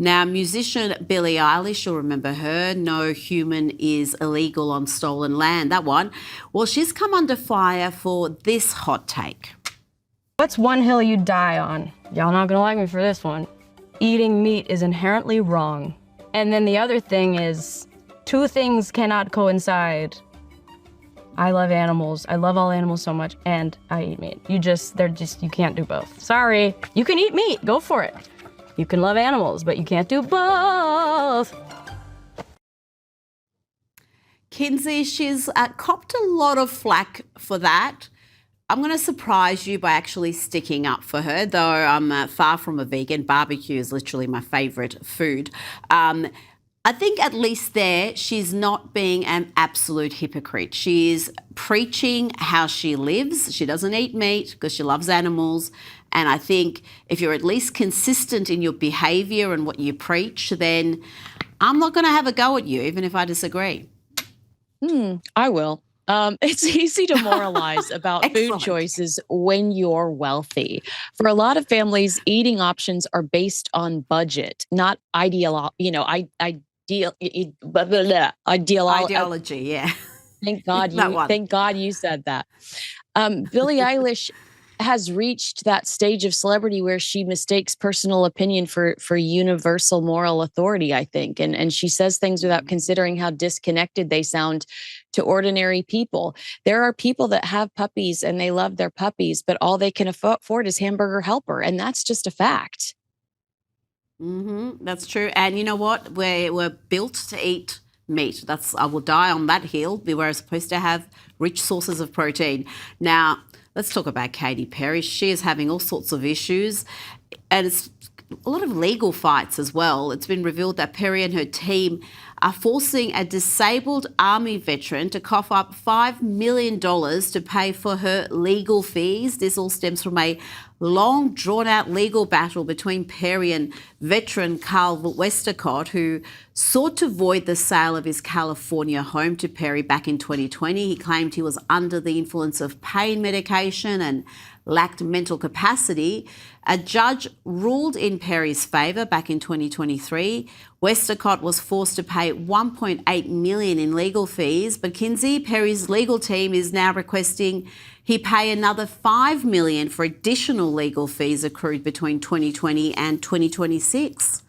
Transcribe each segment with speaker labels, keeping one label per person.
Speaker 1: Now, musician Billie Eilish, you'll remember her, No Human is Illegal on Stolen Land, that one. Well, she's come under fire for this hot take.
Speaker 2: What's one hill you die on? Y'all not gonna like me for this one. Eating meat is inherently wrong. And then the other thing is, two things cannot coincide. I love animals. I love all animals so much, and I eat meat. You can't do both. Sorry. You can eat meat. Go for it. You can love animals, but you can't do both.
Speaker 1: Kinsey, she's copped a lot of flack for that. I'm going to surprise you by actually sticking up for her, though I'm far from a vegan. Barbecue is literally my favourite food. I think at least there, she's not being an absolute hypocrite. She's preaching how she lives. She doesn't eat meat because she loves animals. And I think if you're at least consistent in your behaviour and what you preach, then I'm not going to have a go at you, even if I disagree.
Speaker 3: I will. It's easy to moralize about food choices when you're wealthy. For a lot of families, eating options are based on budget, not ideology.
Speaker 1: Yeah.
Speaker 3: Thank God you said that. Billie Eilish has reached that stage of celebrity where she mistakes personal opinion for universal moral authority, I think. And she says things without considering how disconnected they sound to ordinary people. There are people that have puppies and they love their puppies, but all they can afford is Hamburger Helper. And that's just a fact.
Speaker 1: That's true. And you know what? We're built to eat meat. I will die on that hill. We were supposed to have rich sources of protein. Now, let's talk about Katy Perry. She is having all sorts of issues, and it's a lot of legal fights as well. It's been revealed that Perry and her team are forcing a disabled Army veteran to cough up $5 million to pay for her legal fees. This all stems from a long, drawn-out legal battle between Perry and veteran Carl Westacott, who sought to void the sale of his California home to Perry back in 2020. He claimed he was under the influence of pain medication and lacked mental capacity. A judge ruled in Perry's favour back in 2023. Westacott was forced to pay $1.8 million in legal fees, but Kinsey, Perry's legal team, is now requesting he pay another $5 million for additional legal fees accrued between 2020 and 2026.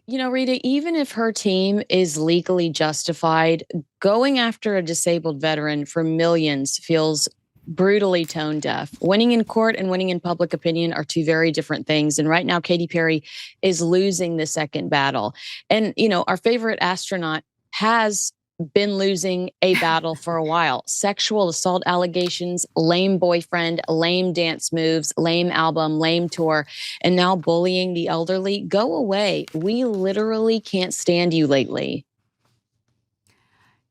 Speaker 3: You know, Rita, even if her team is legally justified, going after a disabled veteran for millions feels brutally tone deaf. Winning in court and winning in public opinion are two very different things. And right now, Katy Perry is losing the second battle. And, you know, our favorite astronaut has been losing a battle for a while. Sexual assault allegations, lame boyfriend, lame dance moves, lame album, lame tour, and now bullying the elderly. Go away. We literally can't stand you lately.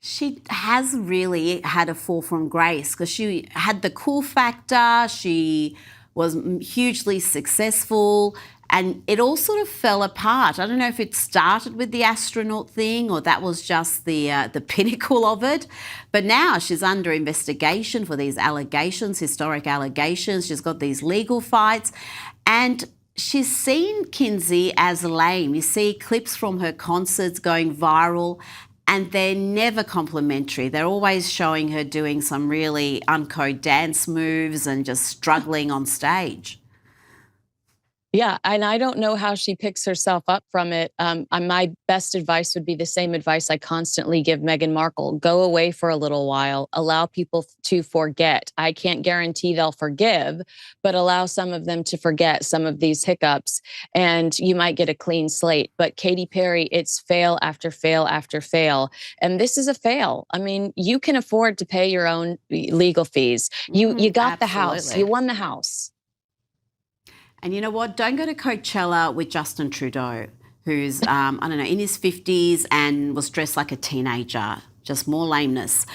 Speaker 1: She has really had a fall from grace because she had the cool factor. She was hugely successful, and it all sort of fell apart. I don't know if it started with the astronaut thing or that was just the pinnacle of it. But now she's under investigation for these allegations, historic allegations. She's got these legal fights, and she's seen, Kinsey, as lame. You see clips from her concerts going viral, and they're never complimentary. They're always showing her doing some really uncode dance moves and just struggling on stage.
Speaker 3: Yeah, and I don't know how she picks herself up from it. My best advice would be the same advice I constantly give Meghan Markle. Go away for a little while. Allow people to forget. I can't guarantee they'll forgive, but allow some of them to forget some of these hiccups, and you might get a clean slate. But Katy Perry, it's fail after fail after fail. And this is a fail. I mean, you can afford to pay your own legal fees. You got the house. You won the house.
Speaker 1: And you know what? Don't go to Coachella with Justin Trudeau, who's, I don't know, in his 50s and was dressed like a teenager. Just more lameness.